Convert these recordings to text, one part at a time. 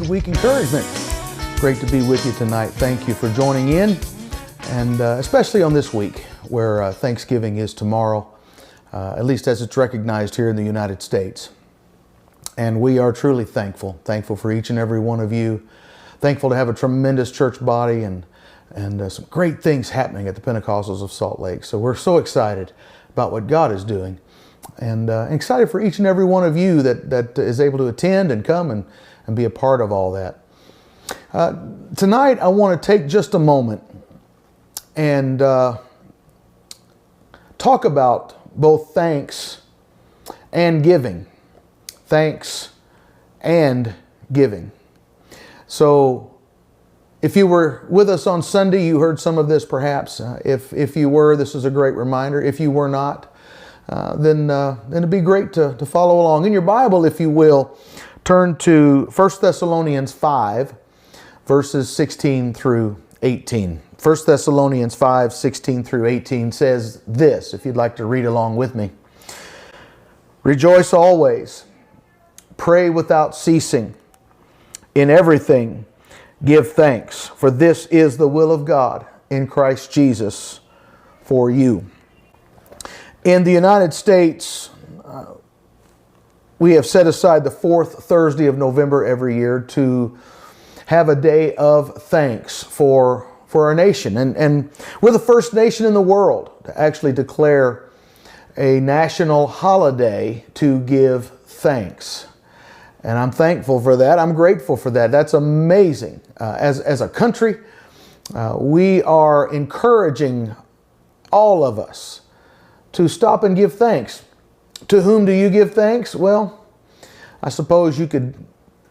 Midweek Encouragement. Great to be with you tonight. Thank you for joining in, and especially on this week where Thanksgiving is tomorrow, at least as it's recognized here in the United States. And we are truly thankful for each and every one of you. Thankful to have a tremendous church body and some great things happening at the Pentecostals of Salt Lake. So we're so excited about what God is doing, and excited for each and every one of you that is able to attend and come and be a part of all that. Tonight I want to take just a moment and talk about both thanks and giving. Thanks and giving. So if you were with us on Sunday, you heard some of this perhaps. If you were, this is a great reminder. If you were not, then it'd be great to follow along. In your Bible, if you will, turn to 1 Thessalonians 5, verses 16 through 18. 1 Thessalonians 5, 16 through 18 says this, if you'd like to read along with me. Rejoice always, pray without ceasing, in everything give thanks, for this is the will of God in Christ Jesus for you. In the United States, we have set aside the fourth Thursday of November every year to have a day of thanks for our nation. And we're the first nation in the world to actually declare a national holiday to give thanks. And I'm thankful for that. I'm grateful for that. That's amazing. As a country, we are encouraging all of us to stop and give thanks. To whom do you give thanks? Well, I suppose you could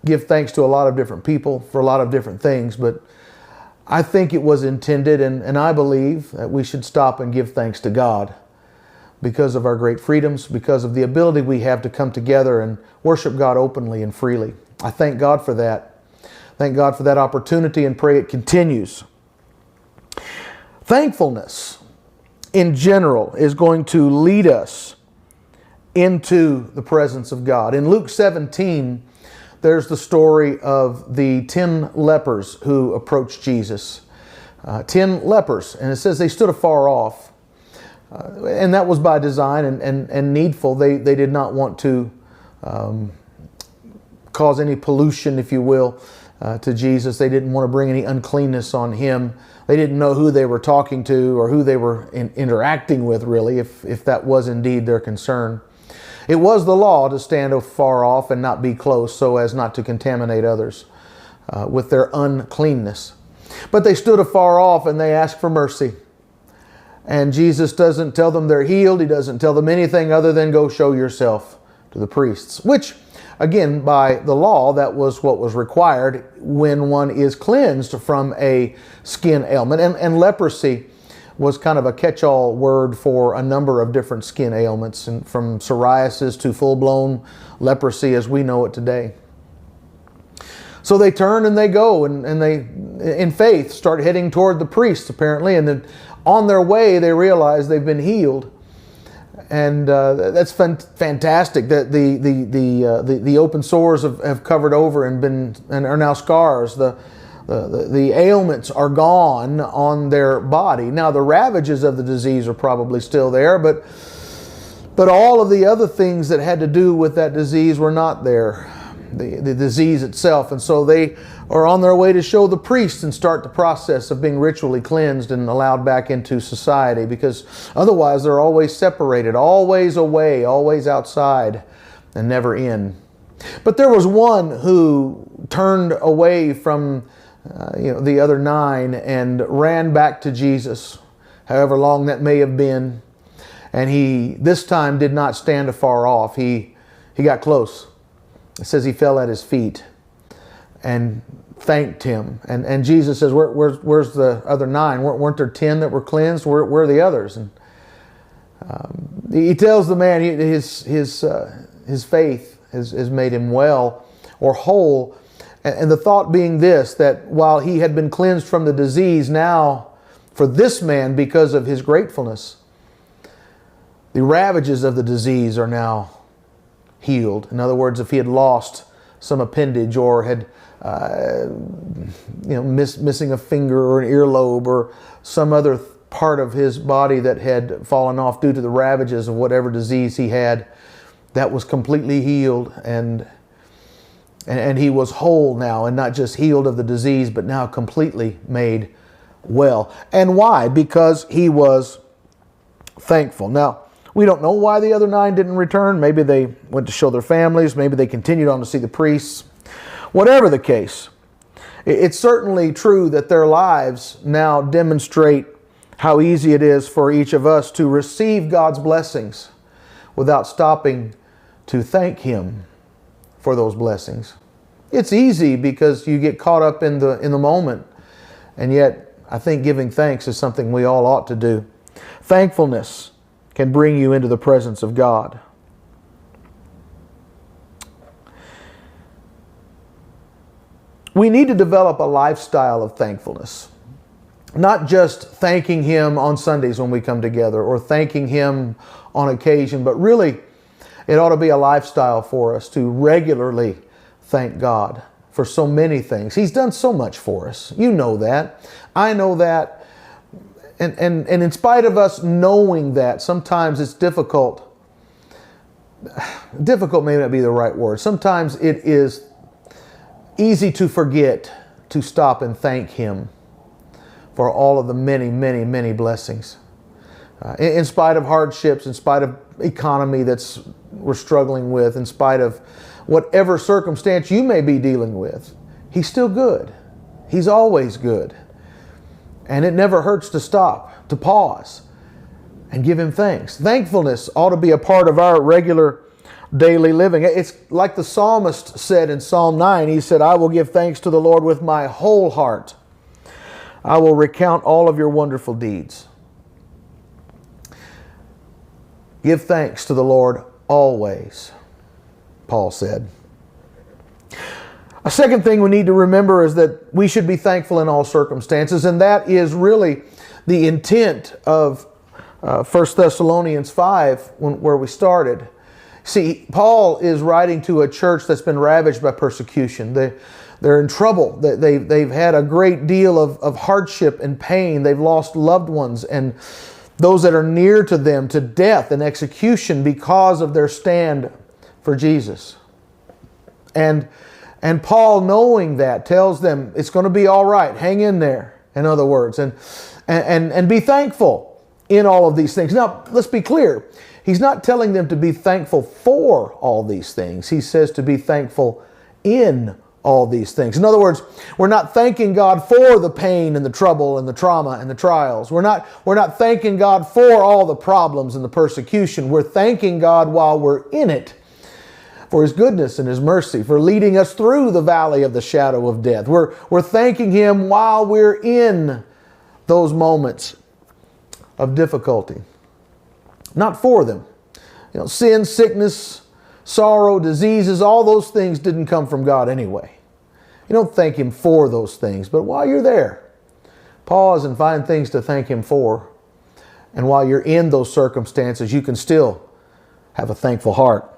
give thanks to a lot of different people for a lot of different things, but I think it was intended, and I believe that we should stop and give thanks to God because of our great freedoms, because of the ability we have to come together and worship God openly and freely. I thank God for that. Thank God for that opportunity and pray it continues. Thankfulness in general is going to lead us into the presence of God. In Luke 17, there's the story of the 10 lepers who approached Jesus. 10 lepers, and it says they stood afar off. And that was by design and needful. They did not want to cause any pollution, if you will, to Jesus. They didn't want to bring any uncleanness on Him. They didn't know who they were talking to or who they were interacting with, really, if that was indeed their concern. It was the law to stand afar off and not be close so as not to contaminate others with their uncleanness. But they stood afar off and they asked for mercy. And Jesus doesn't tell them they're healed. He doesn't tell them anything other than go show yourself to the priests. Which, again, by the law, that was what was required when one is cleansed from a skin ailment. And leprosy was kind of a catch-all word for a number of different skin ailments, and from psoriasis to full-blown leprosy as we know it today. So they turn and they go and they, in faith, start heading toward the priests, apparently, and then on their way, they realize they've been healed, and that's fantastic. That the open sores have covered over and are now scars. The ailments are gone on their body. Now the ravages of the disease are probably still there, but all of the other things that had to do with that disease were not there. The disease itself, and so they are on their way to show the priest and start the process of being ritually cleansed and allowed back into society, because otherwise they're always separated, always away, always outside, and never in. But there was one who turned away from the other 9 and ran back to Jesus, however long that may have been, and he this time did not stand afar off. He got close. It says he fell at his feet and thanked him. And Jesus says, where's the other 9? Weren't there 10 that were cleansed? Where are the others? And he tells the man his faith has made him well or whole. And the thought being this, that while he had been cleansed from the disease, now for this man, because of his gratefulness, the ravages of the disease are now healed. In other words, if he had lost some appendage, or had missing a finger or an earlobe or some other part of his body that had fallen off due to the ravages of whatever disease he had, that was completely healed, and he was whole now, and not just healed of the disease, but now completely made well. And why? Because he was thankful. Now, we don't know why the other 9 didn't return. Maybe they went to show their families. Maybe they continued on to see the priests. Whatever the case, it's certainly true that their lives now demonstrate how easy it is for each of us to receive God's blessings without stopping to thank Him for those blessings. It's easy because you get caught up in the moment, and yet I think giving thanks is something we all ought to do. Thankfulness can bring you into the presence of God. We need to develop a lifestyle of thankfulness. Not just thanking Him on Sundays when we come together, or thanking Him on occasion, but really it ought to be a lifestyle for us to regularly thank God for so many things. He's done so much for us. You know that. I know that. And in spite of us knowing that, sometimes it's difficult. Difficult may not be the right word. Sometimes it is easy to forget to stop and thank Him for all of the many, many, many blessings. In spite of hardships, in spite of economy we're struggling with, in spite of whatever circumstance you may be dealing with, He's still good. He's always good. And it never hurts to stop, to pause, and give Him thanks. Thankfulness ought to be a part of our regular daily living. It's like the psalmist said in Psalm 9. He said, "I will give thanks to the Lord with my whole heart. I will recount all of your wonderful deeds." Give thanks to the Lord always, Paul said. A second thing we need to remember is that we should be thankful in all circumstances, and that is really the intent of 1 Thessalonians 5, where we started. See, Paul is writing to a church that's been ravaged by persecution. They're in trouble. They've had a great deal of hardship and pain. They've lost loved ones and those that are near to them to death and execution because of their stand for Jesus. And Paul, knowing that, tells them it's going to be all right. Hang in there, in other words, and be thankful in all of these things. Now, let's be clear. He's not telling them to be thankful for all these things. He says to be thankful in all these things. In other words, we're not thanking God for the pain and the trouble and the trauma and the trials. We're not thanking God for all the problems and the persecution. We're thanking God while we're in it for His goodness and His mercy, for leading us through the valley of the shadow of death. We're thanking Him while we're in those moments of difficulty. Not for them. Sin, sickness, sorrow, diseases, all those things didn't come from God anyway. You don't thank Him for those things, but while you're there, pause and find things to thank Him for. And while you're in those circumstances, you can still have a thankful heart.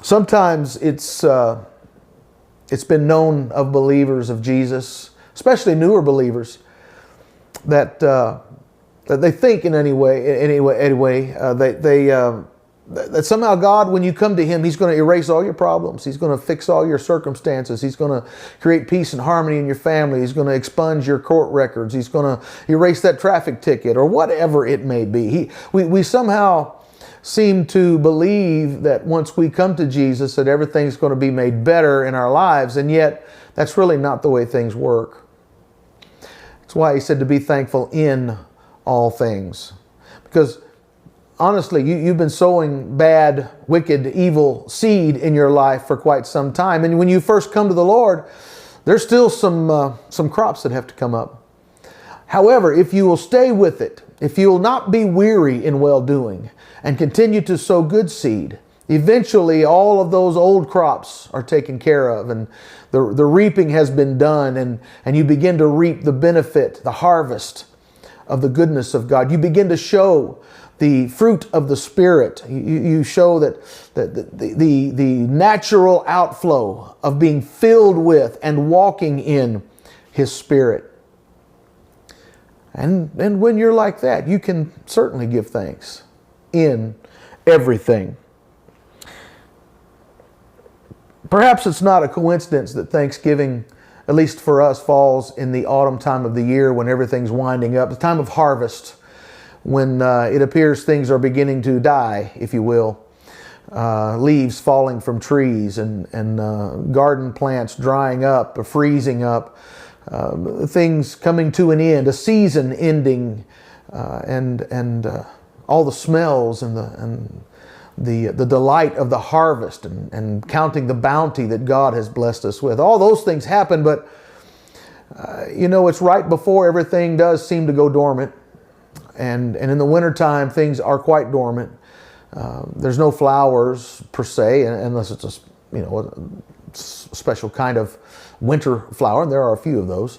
Sometimes it's been known of believers of Jesus, especially newer believers, that they think in any way that somehow God, when you come to Him, He's going to erase all your problems. He's going to fix all your circumstances. He's going to create peace and harmony in your family. He's going to expunge your court records. He's going to erase that traffic ticket, or whatever it may be. We somehow seem to believe that once we come to Jesus, that everything's going to be made better in our lives, and yet that's really not the way things work. That's why He said to be thankful in all things. Because honestly, you've been sowing bad, wicked, evil seed in your life for quite some time. And when you first come to the Lord, there's still some crops that have to come up. However, if you will stay with it, if you will not be weary in well-doing and continue to sow good seed, eventually all of those old crops are taken care of, and the reaping has been done, and you begin to reap the benefit, the harvest of the goodness of God. You begin to show the fruit of the Spirit. You show that the natural outflow of being filled with and walking in His Spirit. And when you're like that, you can certainly give thanks in everything. Perhaps it's not a coincidence that Thanksgiving, at least for us, falls in the autumn time of the year when everything's winding up, the time of harvest, when it appears things are beginning to die, if you will. Leaves falling from trees and garden plants drying up or freezing up, things coming to an end, a season ending, and all the smells and the delight of the harvest and counting the bounty that God has blessed us with. All those things happen, but it's right before everything does seem to go dormant. And in the wintertime, things are quite dormant. There's no flowers per se, unless it's a special kind of winter flower, and there are a few of those.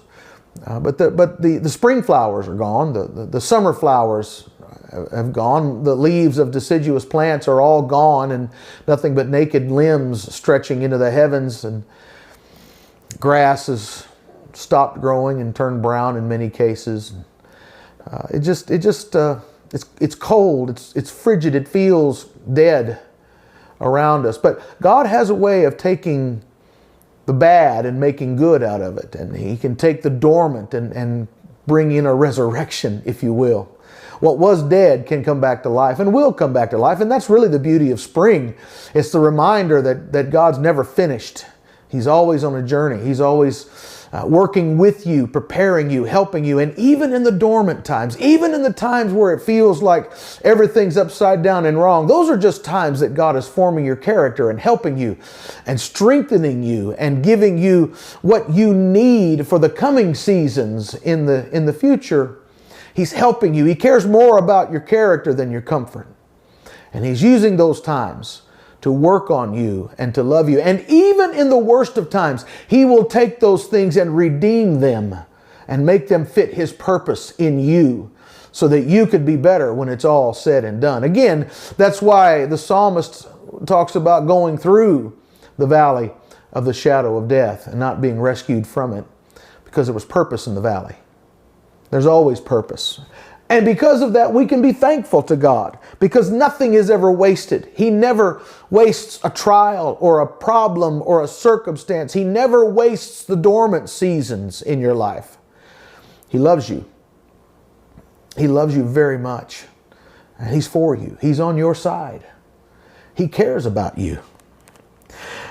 But the spring flowers are gone. The summer flowers have gone. The leaves of deciduous plants are all gone, and nothing but naked limbs stretching into the heavens, and grass has stopped growing and turned brown in many cases. It's cold, it's frigid, it feels dead around us. But God has a way of taking the bad and making good out of it. And He can take the dormant and bring in a resurrection, if you will. What was dead can come back to life and will come back to life. And that's really the beauty of spring. It's the reminder that God's never finished. He's always on a journey. He's always working with you, preparing you, helping you. And even in the dormant times, even in the times where it feels like everything's upside down and wrong, those are just times that God is forming your character and helping you and strengthening you and giving you what you need for the coming seasons in the future. He's helping you. He cares more about your character than your comfort. And He's using those times to work on you and to love you. And even in the worst of times, He will take those things and redeem them and make them fit His purpose in you so that you could be better when it's all said and done. Again, that's why the psalmist talks about going through the valley of the shadow of death and not being rescued from it, because there was purpose in the valley. There's always purpose. And because of that, we can be thankful to God, because nothing is ever wasted. He never wastes a trial or a problem or a circumstance. He never wastes the dormant seasons in your life. He loves you. He loves you very much. And He's for you. He's on your side. He cares about you.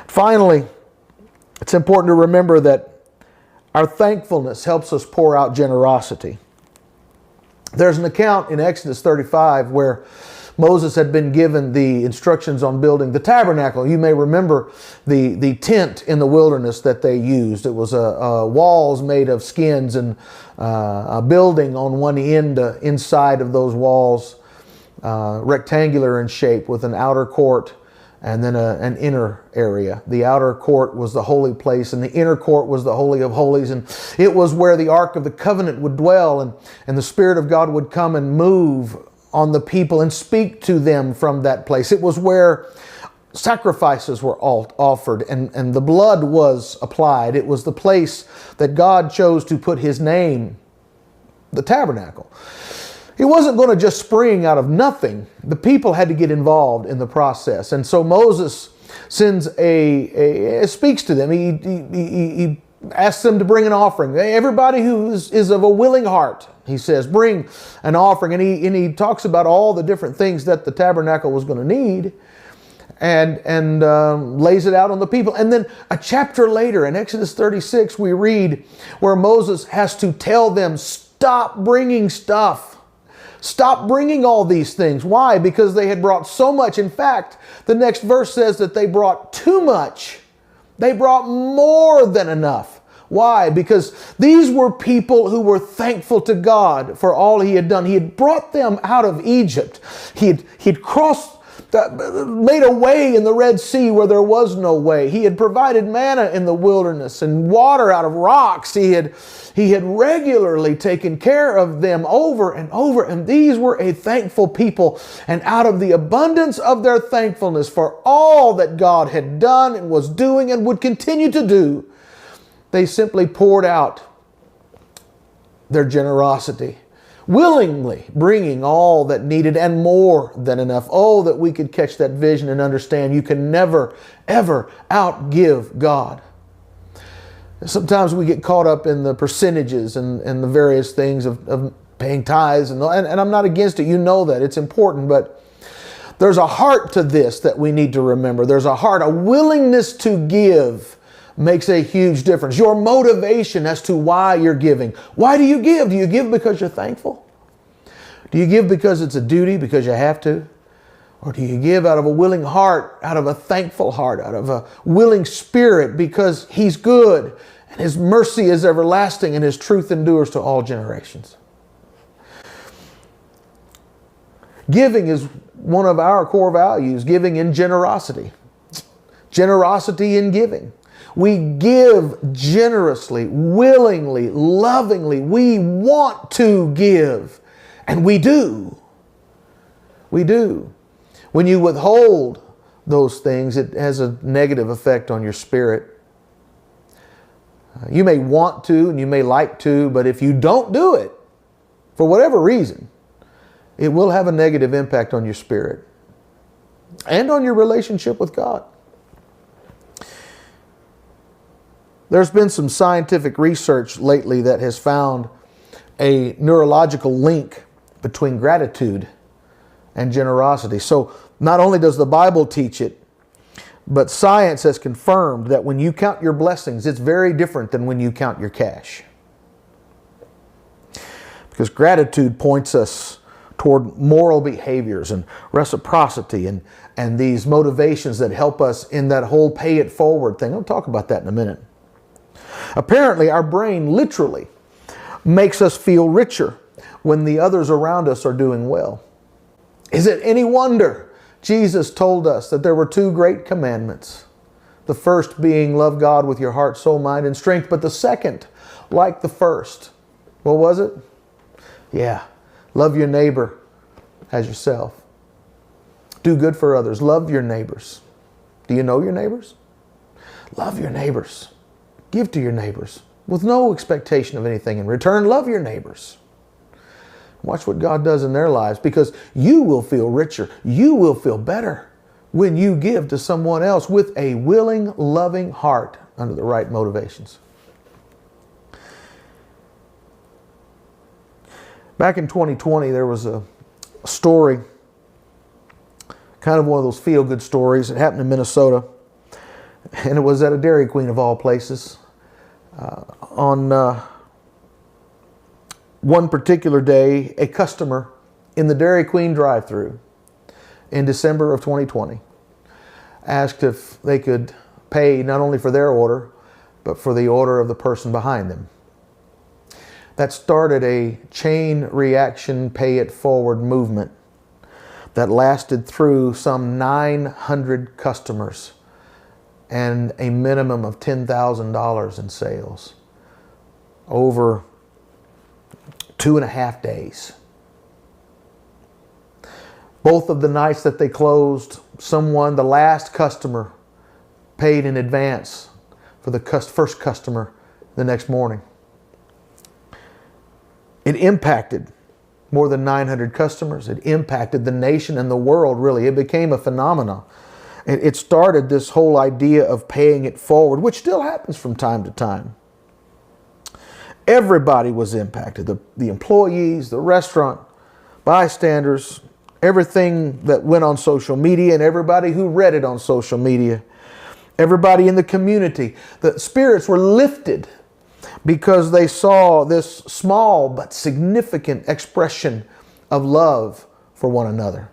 Finally, it's important to remember that our thankfulness helps us pour out generosity. There's an account in Exodus 35 where Moses had been given the instructions on building the tabernacle. You may remember the tent in the wilderness that they used. It was walls made of skins and a building on one end inside of those walls, rectangular in shape with an outer court and then an inner area. The outer court was the holy place, and the inner court was the Holy of Holies, and it was where the Ark of the Covenant would dwell, and the Spirit of God would come and move on the people and speak to them from that place. It was where sacrifices were offered and the blood was applied. It was the place that God chose to put His name, the tabernacle. It wasn't going to just spring out of nothing. The people had to get involved in the process. And so Moses sends speaks to them. He asks them to bring an offering. Everybody who is of a willing heart, he says, bring an offering. And he talks about all the different things that the tabernacle was going to need and lays it out on the people. And then a chapter later in Exodus 36, we read where Moses has to tell them, stop bringing stuff. Stop bringing all these things. Why? Because they had brought so much. In fact, the next verse says that they brought too much. They brought more than enough. Why? Because these were people who were thankful to God for all He had done. He had brought them out of Egypt. He had crossed made a way in the Red Sea where there was no way. He had provided manna in the wilderness and water out of rocks. He had regularly taken care of them over and over. And these were a thankful people. And out of the abundance of their thankfulness for all that God had done and was doing and would continue to do, they simply poured out their generosity, willingly bringing all that needed and more than enough. Oh, that we could catch that vision and understand you can never, ever outgive God. Sometimes we get caught up in the percentages and the various things of paying tithes, and I'm not against it. You know that. It's important, but there's a heart to this that we need to remember. There's a heart, a willingness to give makes a huge difference. Your motivation as to why you're giving. Why do you give? Do you give because you're thankful? Do you give because it's a duty, because you have to? Or do you give out of a willing heart, out of a thankful heart, out of a willing spirit because He's good and His mercy is everlasting and His truth endures to all generations? Giving is one of our core values, giving in generosity. Generosity in giving. We give generously, willingly, lovingly. We want to give, and we do. We do. When you withhold those things, it has a negative effect on your spirit. You may want to and you may like to, but if you don't do it, for whatever reason, it will have a negative impact on your spirit and on your relationship with God. There's been some scientific research lately that has found a neurological link between gratitude and generosity. So not only does the Bible teach it, but science has confirmed that when you count your blessings, it's very different than when you count your cash. Because gratitude points us toward moral behaviors and reciprocity and these motivations that help us in that whole pay it forward thing. I'll talk about that in a minute. Apparently, our brain literally makes us feel richer when the others around us are doing well. Is it any wonder Jesus told us that there were two great commandments? The first being love God with your heart, soul, mind, and strength. But the second, like the first, what was it? Yeah, love your neighbor as yourself. Do good for others. Love your neighbors. Do you know your neighbors? Love your neighbors. Give to your neighbors with no expectation of anything in return. Love your neighbors. Watch what God does in their lives, because you will feel richer. You will feel better when you give to someone else with a willing, loving heart under the right motivations. Back in 2020, there was a story, kind of one of those feel-good stories. It happened in Minnesota, and it was at a Dairy Queen of all places. On one particular day, a customer in the Dairy Queen drive-thru in December of 2020 asked if they could pay not only for their order, but for the order of the person behind them. That started a chain reaction pay it forward movement that lasted through some 900 customers and a minimum of $10,000 in sales over 2.5 days. Both of the nights that they closed, the last customer, paid in advance for the first customer the next morning. It impacted more than 900 customers. It impacted the nation and the world, really. It became a phenomenon. It started this whole idea of paying it forward, which still happens from time to time. Everybody was impacted. The employees, the restaurant, bystanders, everything that went on social media, and everybody who read it on social media. Everybody in the community. The spirits were lifted because they saw this small but significant expression of love for one another.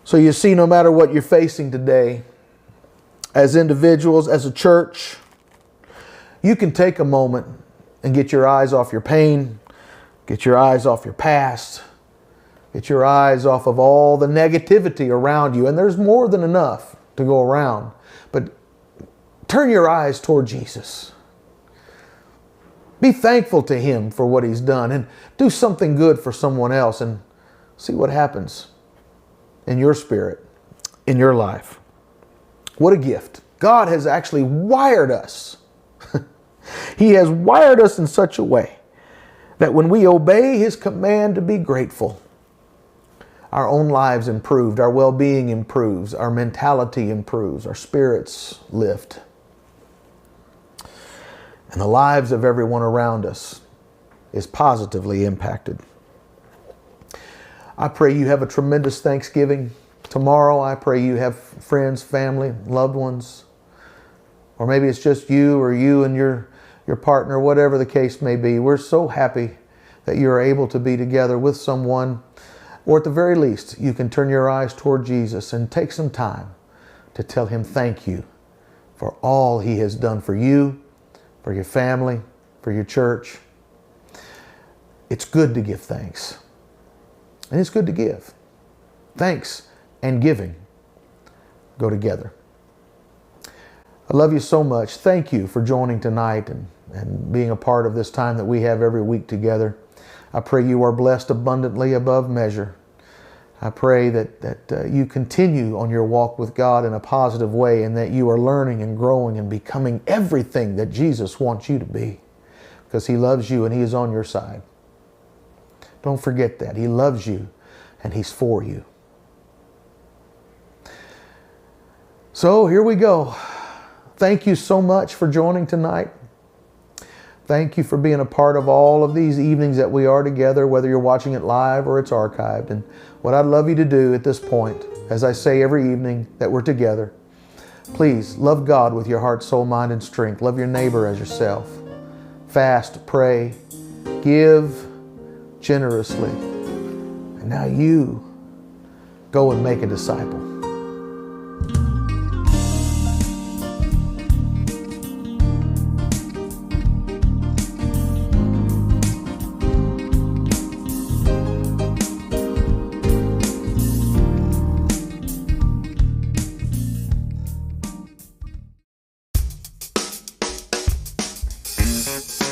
So you see, no matter what you're facing today, as individuals, as a church, you can take a moment and get your eyes off your pain, get your eyes off your past, Get your eyes off of all the negativity around you. And there's more than enough to go around. But turn your eyes toward Jesus. Be thankful to Him for what He's done, and do something good for someone else, and see what happens in your spirit, in your life. What a gift. God has actually wired us. He has wired us in such a way that when we obey His command to be grateful, our own lives improved, our well-being improves, our mentality improves, our spirits lift. And the lives of everyone around us is positively impacted. I pray you have a tremendous Thanksgiving. Tomorrow, I pray you have friends, family, loved ones. Or maybe it's just you or you and your partner, whatever the case may be. We're so happy that you're able to be together with someone. Or at the very least, you can turn your eyes toward Jesus and take some time to tell Him thank you for all He has done for you, for your family, for your church. It's good to give thanks. And it's good to give. Thanks and giving go together. I love you so much. Thank you for joining tonight and being a part of this time that we have every week together. I pray you are blessed abundantly above measure. I pray that you continue on your walk with God in a positive way, and that you are learning and growing and becoming everything that Jesus wants you to be, because He loves you and He is on your side. Don't forget that. He loves you and He's for you. So here we go. Thank you so much for joining tonight. Thank you for being a part of all of these evenings that we are together, whether you're watching it live or it's archived. And what I'd love you to do at this point, as I say every evening that we're together, please love God with your heart, soul, mind, and strength. Love your neighbor as yourself. Fast, pray, give generously. And now you go and make a disciple.